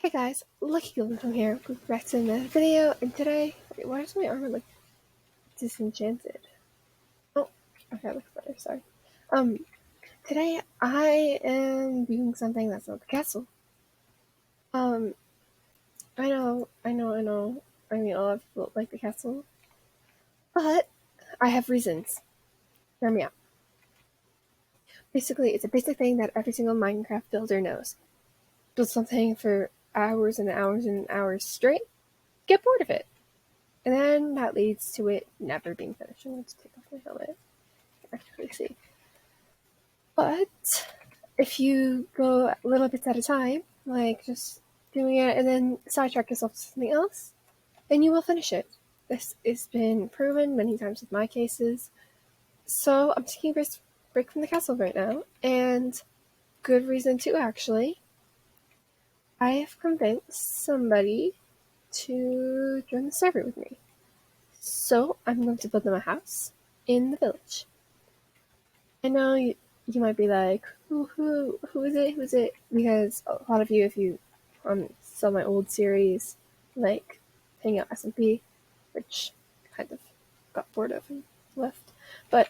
Hey guys, Lucky Golden from here. We're back to another video, and today, wait, why does my armor look disenchanted? Oh, okay, that looks better, sorry. Today I am doing something that's not the castle. Um, I know. I mean, a lot of people like the castle, but I have reasons. Hear me out. Basically, it's a basic thing that every single Minecraft builder knows. Build something for hours and hours and hours straight, get bored of it. And then that leads to it never being finished. I'm going to take off my helmet. Actually see. But if you go little bits at a time, like just doing it and then sidetrack yourself to something else, then you will finish it. This has been proven many times with my cases. So I'm taking a break from the castle right now, and good reason too, actually. I have convinced somebody to join the server with me. So I'm going to build them a house in the village. I know you might be like, who is it? Who is it? Because a lot of you, if you saw my old series, like Hang Out SMP, which kind of got bored of and left. But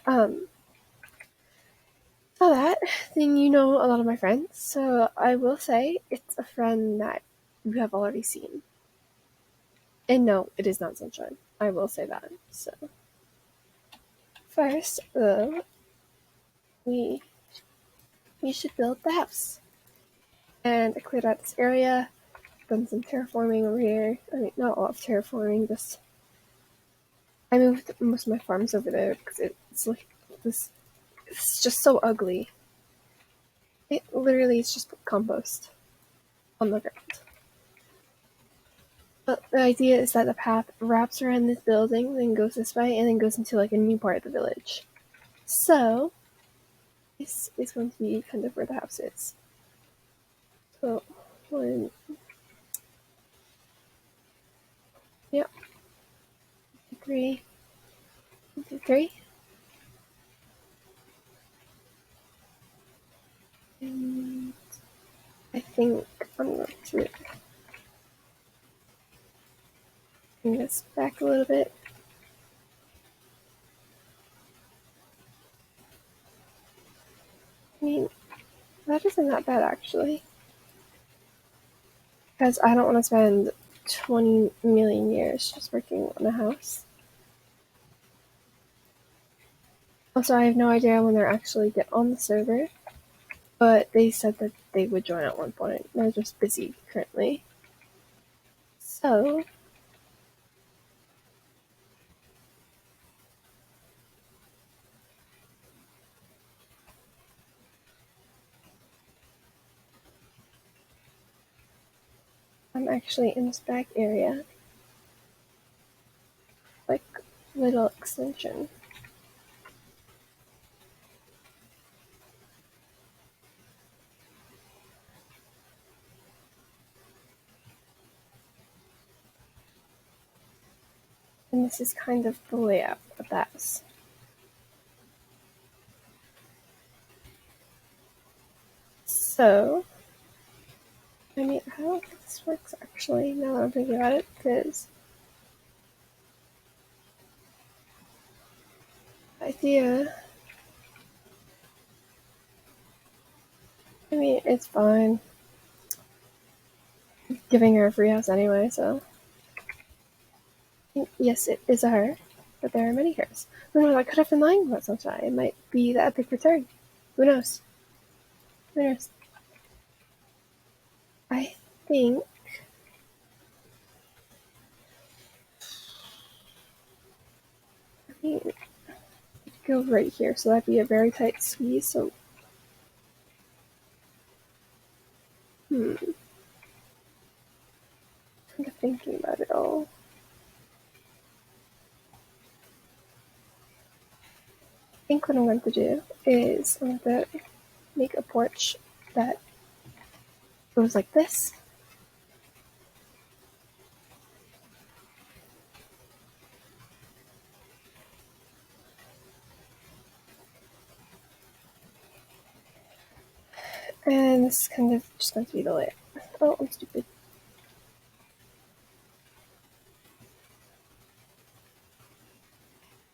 saw that, then you know a lot of my friends. So I will say it's a friend that you have already seen. And no, it is not Sunshine. I will say that. So first, we should build the house. And I cleared out this area, done some terraforming over here. I mean, not a lot of terraforming, just I moved most of my farms over there because it's like this. It's just so ugly. It literally is just compost on the ground. But the idea is that the path wraps around this building, then goes this way, and then goes into like a new part of the village. So this is going to be kind of where the house is. So one, yep, 3, 3. And I think I'm going to bring this back a little bit. I mean, that isn't that bad actually. Because I don't want to spend 20 million years just working on a house. Also, I have no idea when they're actually get on the server, but they said that they would join at one point. They're just busy currently. So I'm actually in this back area, like little extension. And this is kind of the layout of the house. So, I mean, I don't think this works actually, now that I'm thinking about it, because the idea, I mean, it's fine. I'm giving her a free house anyway, so. Yes, it is a her, but there are many hers. Who knows, I could have been lying about Sunshine. It might be the epic return. Who knows? Who knows? I think I mean, go right here, so that'd be a very tight squeeze. So, kind of thinking about it all. I think what I'm going to do is I'm going to make a porch that goes like this. And this is kind of just going to be the layout. Oh, I'm stupid.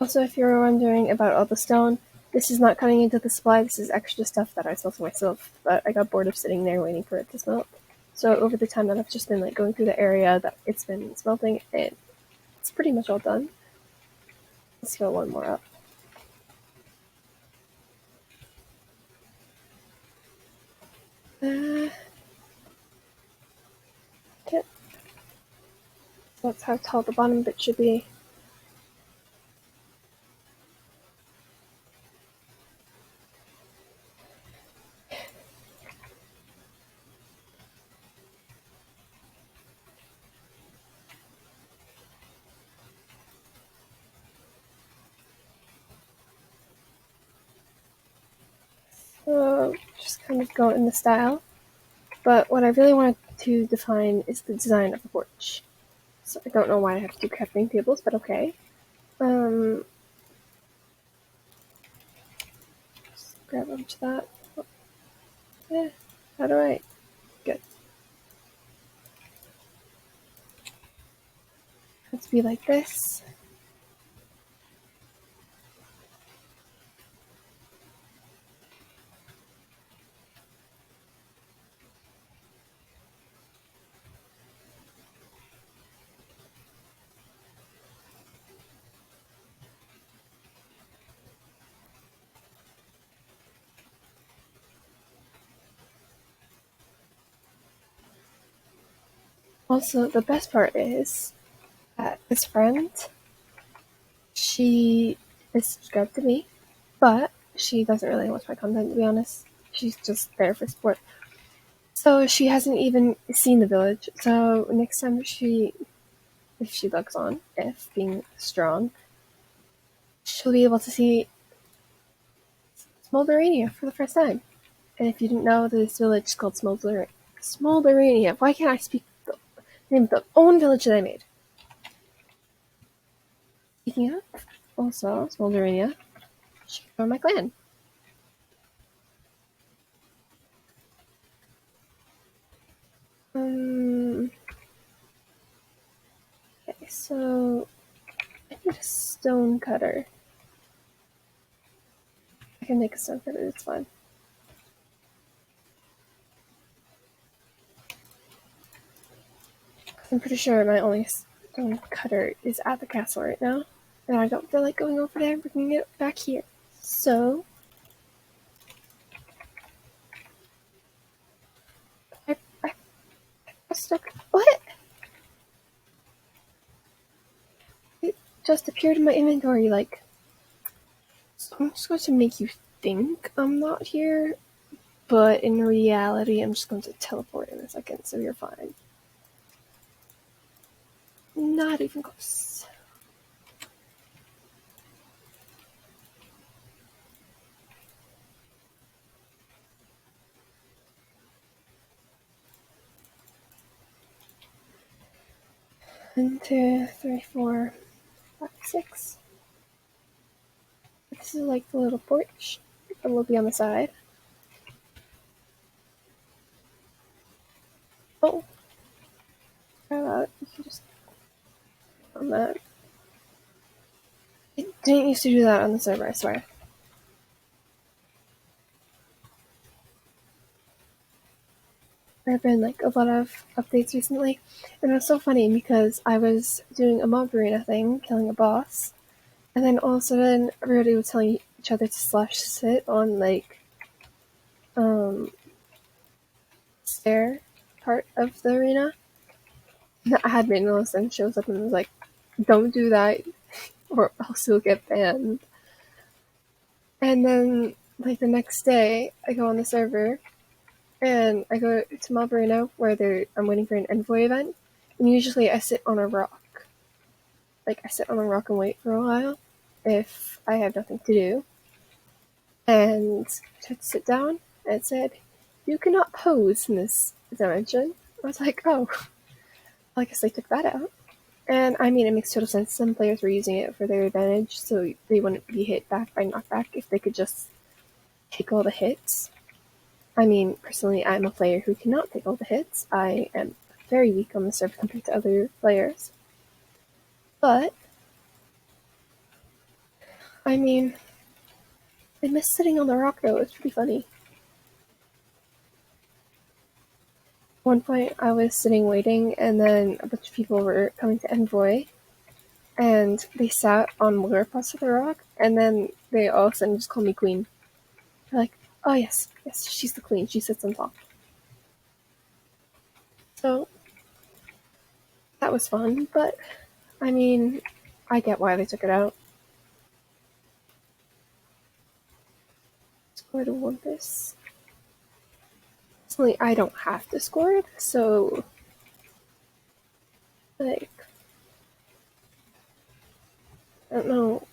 Also, if you're wondering about all the stone, this is not cutting into the supply, this is extra stuff that I smelted myself, but I got bored of sitting there waiting for it to smelt. So over the time that I've just been like going through the area that it's been smelting, and it's pretty much all done. Let's go one more up. Okay. That's how tall the bottom bit should be. So just kind of go in the style. But what I really wanted to define is the design of the porch. So I don't know why I have two crafting tables, but okay. Just grab onto that. Yeah, how do I? Good. Let's be like this. Also, the best part is that this friend, she is subscribed to me, but she doesn't really watch my content, to be honest. She's just there for support. So she hasn't even seen the village. So next time if she looks on, if being strong, she'll be able to see Smolderania for the first time. And if you didn't know, this village is called Smolderania. Why can't I speak the name of the own village that I made? Speaking of, also, Smolderania, she joined my clan. Okay, so I need a stone cutter. I can make a stone cutter, it's fine. I'm pretty sure my only stone cutter is at the castle right now, and I don't feel like going over there and bringing it back here. So, I stuck. What? It just appeared in my inventory, like. So I'm just going to make you think I'm not here, but in reality, I'm just going to teleport in a second, so you're fine. Not even close. One, two, three, four, five, six. This is like the little porch. It will be on the side. Oh, how about you can just on that. It didn't used to do that on the server, I swear. There have been like a lot of updates recently, and it was so funny because I was doing a mob arena thing, killing a boss, and then all of a sudden everybody was telling each other to slash sit on like stair part of the arena. The admin all of a sudden shows up and was like, "Don't do that, or else you'll get banned." And then like the next day, I go on the server and I go to Mob Arena where I'm waiting for an envoy event, and usually I sit on a rock. Like I sit on a rock and wait for a while if I have nothing to do. And I tried to sit down, and it said, "You cannot pose in this dimension." I was like, "Oh, I guess I took that out." And I mean, it makes total sense. Some players were using it for their advantage, so they wouldn't be hit back by knockback if they could just take all the hits. I mean, personally, I'm a player who cannot take all the hits. I am very weak on the server compared to other players. But I mean, I miss sitting on the rock though. It's pretty funny. One point, I was sitting waiting, and then a bunch of people were coming to envoy, and they sat on lower parts of the rock, and then they all of a sudden just called me queen. They're like, "Oh yes, yes, she's the queen. She sits on top." So that was fun, but I mean, I get why they took it out. Score to Olympus. Personally, I don't have to score it, so like I don't know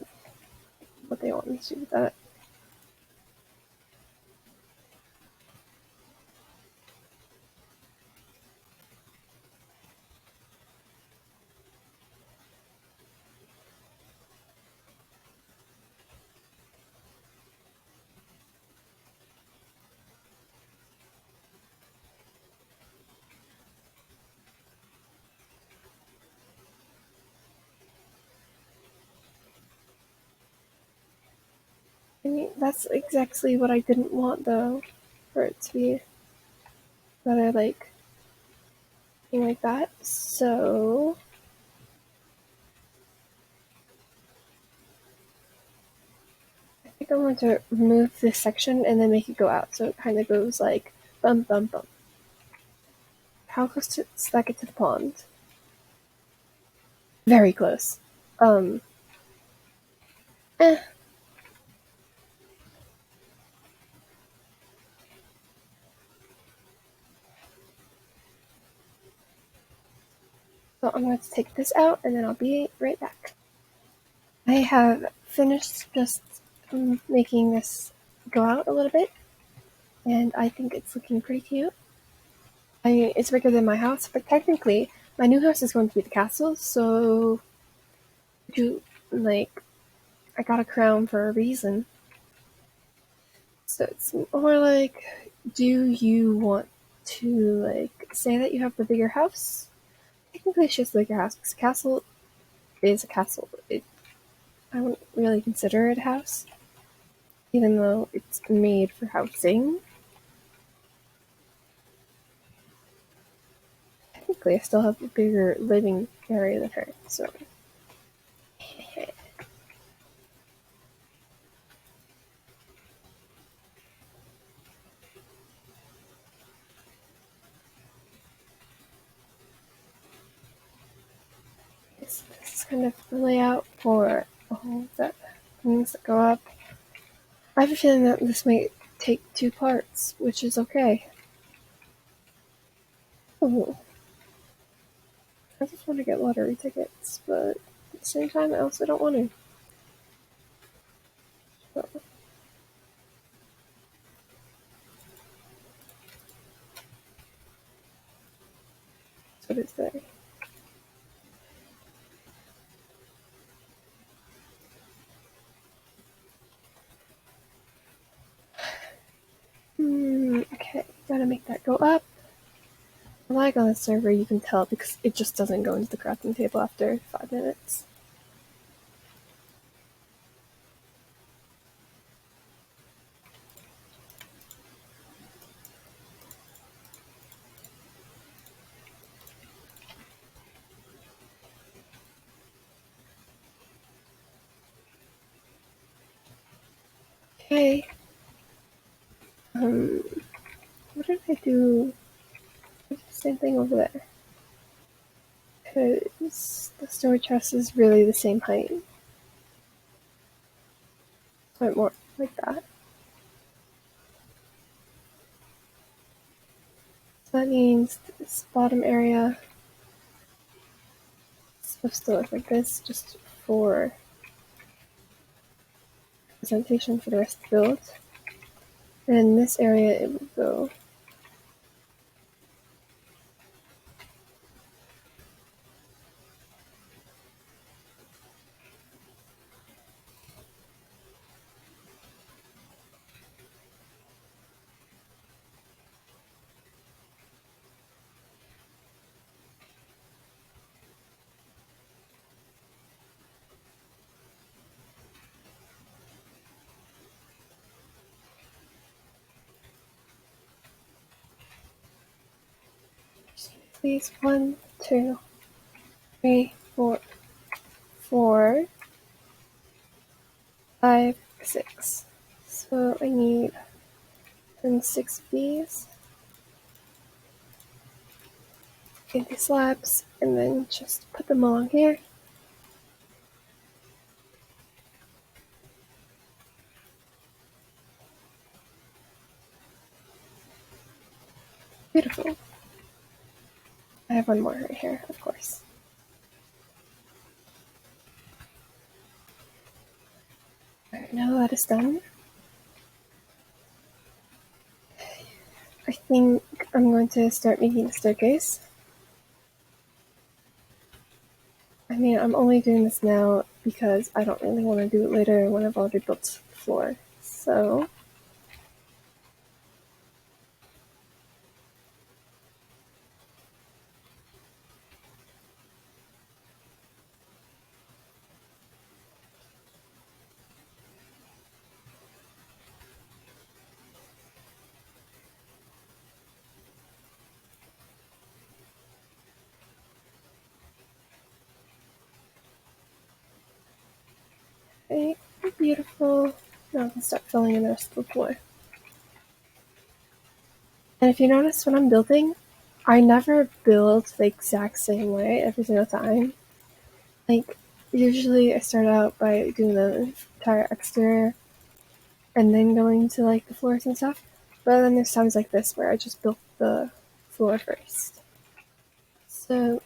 what they want me to do with that. I mean, that's exactly what I didn't want though, for it to be that I like thing like that. So I think I'm going to remove this section and then make it go out, so it kind of goes like bum bum bum. How close does that get to the pond? Very close. Um, eh. So I'm going to take this out and then I'll be right back. I have finished just making this go out a little bit, and I think it's looking pretty cute. I mean, it's bigger than my house, but technically, my new house is going to be the castle, so do like I got a crown for a reason. So it's more like, do you want to like say that you have the bigger house? Technically, it's just like a house because a castle is a castle. I wouldn't really consider it a house, even though it's made for housing. Technically, I still have a bigger living area than her, so. This is kind of the layout for all the things that go up. I have a feeling that this might take 2 parts, which is okay. Ooh. I just want to get lottery tickets, but at the same time, I also don't want to. So, that's what it's there. Okay, gotta make that go up. Lag on the server, you can tell because it just doesn't go into the crafting table after 5 minutes. Okay. What did I do? Same thing over there. Because the storage chest is really the same height. So more like that. So that means this bottom area is supposed to look like this, just for presentation for the rest of the build. And in this area, it will go. Please. 1, 2, 3, 4, 4, 5, 6. So I need 6 of these. Get these slabs and then just put them along here. Beautiful. I have one more right here, of course. Alright, now that is done. I think I'm going to start making the staircase. I mean, I'm only doing this now because I don't really want to do it later when I've already built the floor. So, okay, beautiful. Now I can start filling in the rest of the floor. And if you notice when I'm building, I never build the exact same way every single time. Like, usually I start out by doing the entire exterior and then going to like the floors and stuff. But then there's times like this where I just built the floor first. So,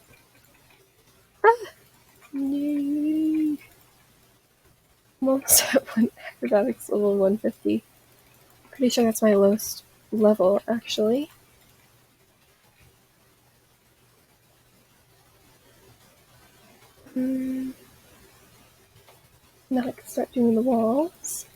no. I'm almost at acrobatics level 150. Pretty sure that's my lowest level, actually. Now I can start doing the walls.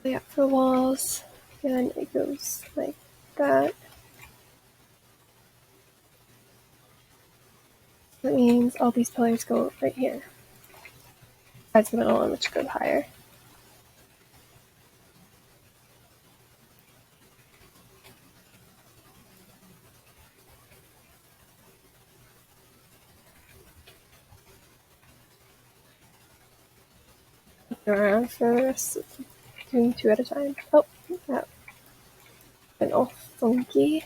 Lay out for the walls, and it goes like that. That means all these pillars go right here. Besides the middle one, which goes higher. Around for the rest of doing 2 at a time. Oh, that went all funky.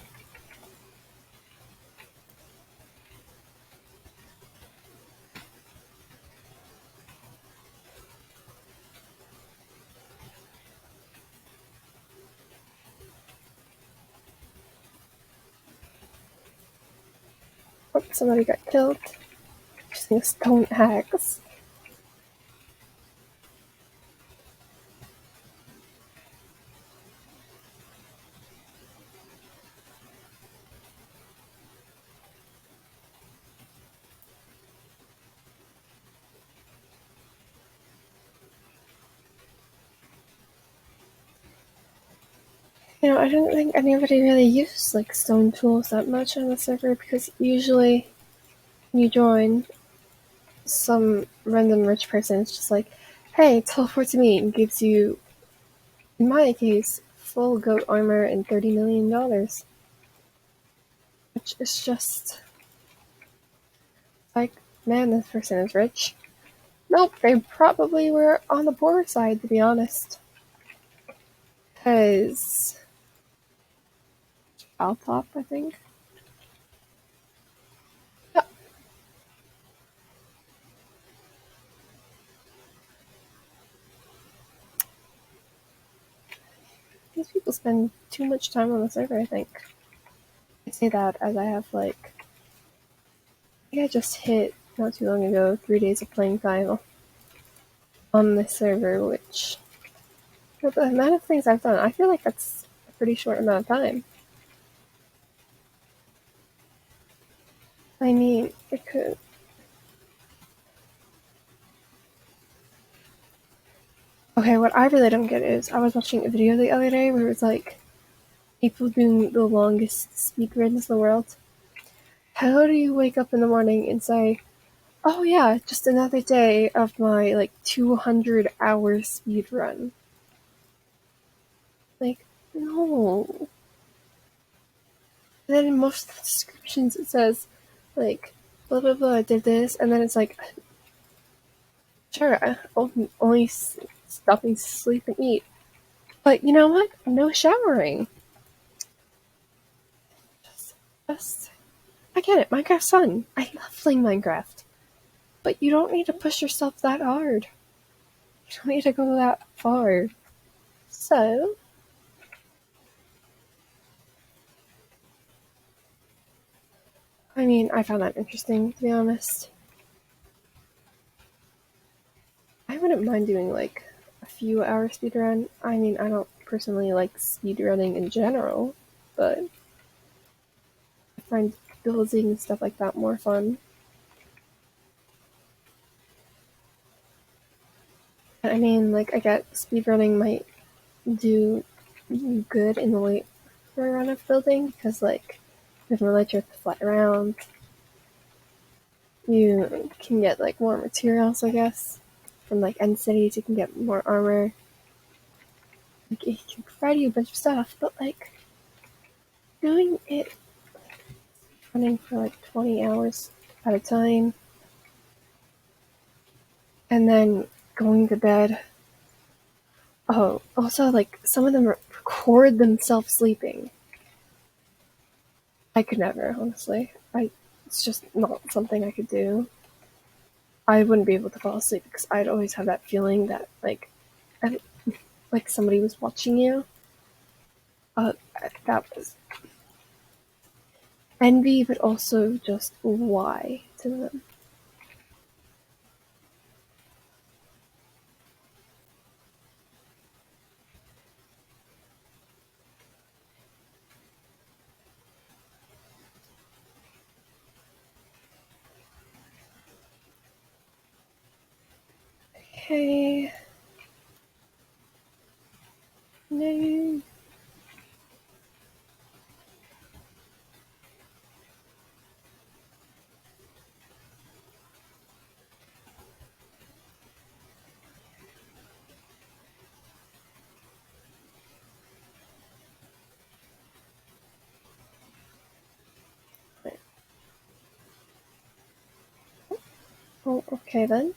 Oh, somebody got killed using a stone axe. You know, I don't think anybody really uses like stone tools that much on the server because usually when you join, some random rich person is just like, hey, teleport to me, and gives you, in my case, full goat armor and $30 million. Which is just like, man, this person is rich. Nope, they probably were on the poor side, to be honest. Because I'll top, I think. Yeah. These people spend too much time on the server, I think. I say that as I have like, I think I just hit not too long ago 3 days of playing time on this server, which, for the amount of things I've done, I feel like that's a pretty short amount of time. I mean, it could. Okay, what I really don't get is I was watching a video the other day where it was like, people doing the longest speedruns in the world. How do you wake up in the morning and say, oh yeah, just another day of my like 200-hour speed run? Like, no. And then in most of the descriptions it says, like, blah blah blah, I did this, and then it's like, sure, only stopping to sleep and eat. But you know what? No showering. Just, I get it, Minecraft's fun. I love playing Minecraft. But you don't need to push yourself that hard. You don't need to go that far. So, I mean, I found that interesting, to be honest. I wouldn't mind doing like a few hour speedrun. I mean, I don't personally like speedrunning in general, but I find building and stuff like that more fun. I mean, like, I get speedrunning might do good in the late run of building because, like, there's more light to fly around. You can get like more materials, I guess, from like end cities. You can get more armor. Like, it can provide you a bunch of stuff, but like doing it running for like 20 hours at a time and then going to bed. Oh, also, like, some of them record themselves sleeping. I could never, honestly. It's just not something I could do. I wouldn't be able to fall asleep because I'd always have that feeling that, like somebody was watching you. Uh, that was envy, but also just why to them. Okay. No. Oh, okay then.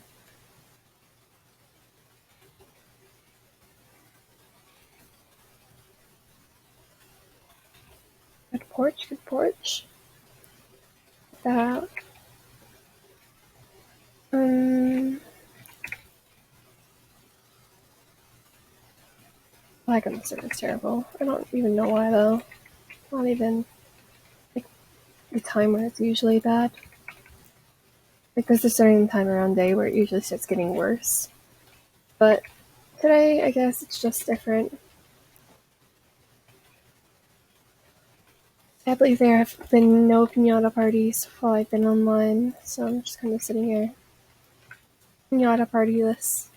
Good porch, good porch. Get that out. My goodness, it looks terrible. I don't even know why though. Not even like the time where it's usually bad. Like, there's a certain time around day where it usually starts getting worse. But today, I guess it's just different. Sadly, there have been no pinata parties while I've been online, so I'm just kind of sitting here. Pinata partyless.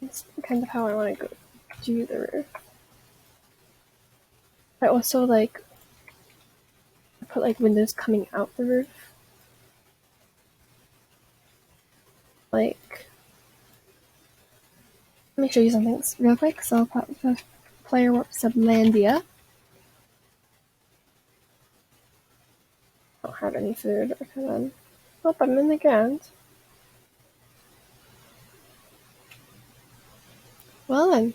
It's kind of how I want to go do the roof. I also like put like windows coming out the roof. Like, let me show you something real quick. So I'll put the player warp Sublandia. I don't have any food. Okay then. Oh, I'm in the ground. Well then.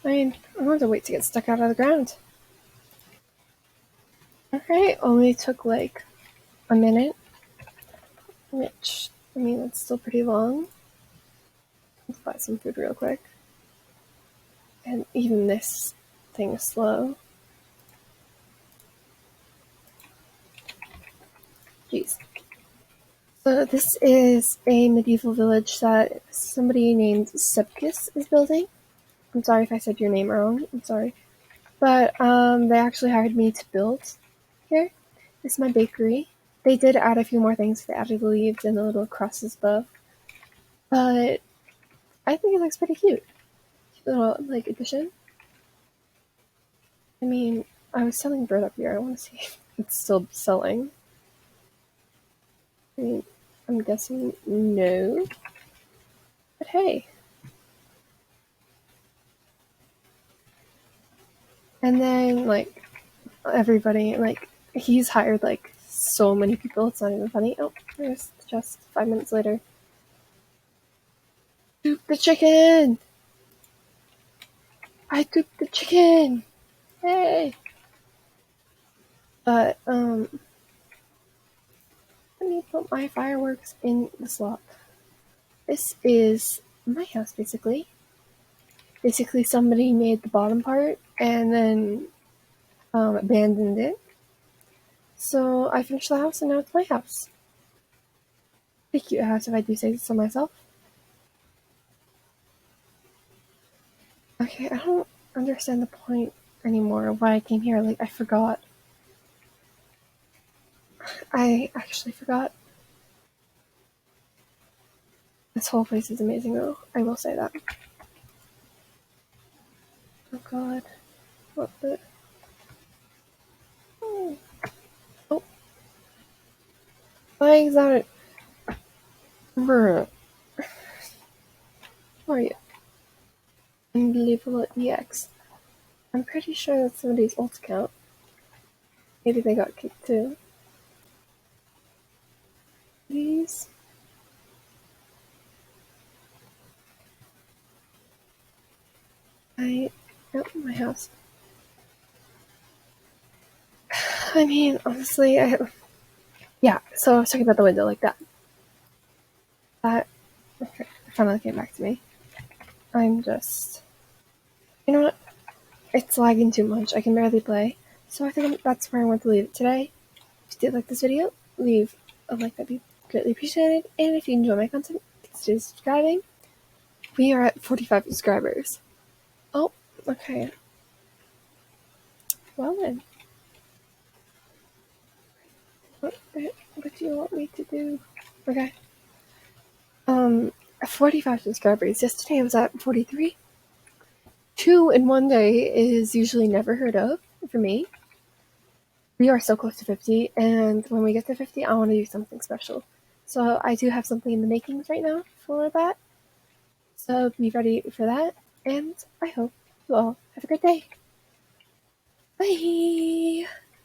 I mean, I'm going to wait to get stuck out of the ground. Alright, only took like a minute. Which, I mean, that's still pretty long. Let's buy some food real quick. And even this thing is slow. Jeez. So this is a medieval village that somebody named Subkis is building. I'm sorry if I said your name wrong. I'm sorry. But they actually hired me to build here. This is my bakery. They did add a few more things. They added the leaves and the little crosses above. But I think it looks pretty cute. Cute little, like, addition. I mean, I was selling bird up here. I want to see if it's still selling. I mean, I'm guessing no. But hey. And then, like, everybody, like, he's hired, like, so many people. It's not even funny. Oh, there's just 5 minutes later. Coop the chicken! I cooked the chicken! Hey! But, let me put my fireworks in the slot. This is my house, basically. Basically, somebody made the bottom part and then abandoned it. So I finished the house and now it's my house. Pretty cute house if I do say so myself. Okay, I don't understand the point anymore of why I came here. Like, I forgot. I actually forgot. This whole place is amazing though. I will say that. Oh god. What the? Oh. Oh. Why is that? Bruh. Who are you? Unbelievable EX. I'm pretty sure that's somebody's alt account. Maybe they got kicked too. Please. Oh, my house. I mean, honestly, yeah, so I was talking about the window like that. That finally came back to me. I'm just, you know what? It's lagging too much. I can barely play. So I think that's where I want to leave it today. If you did like this video, leave a like, that'd be greatly appreciated. And if you enjoy my content, consider subscribing. We are at 45 subscribers. Oh, okay. Well then. What do you want me to do? Okay. 45 subscribers. Yesterday I was at 43. 2 in one day is usually never heard of for me. We are so close to 50, and when we get to 50, I want to do something special. So I do have something in the makings right now for that. So be ready for that, and I hope you all have a great day. Bye!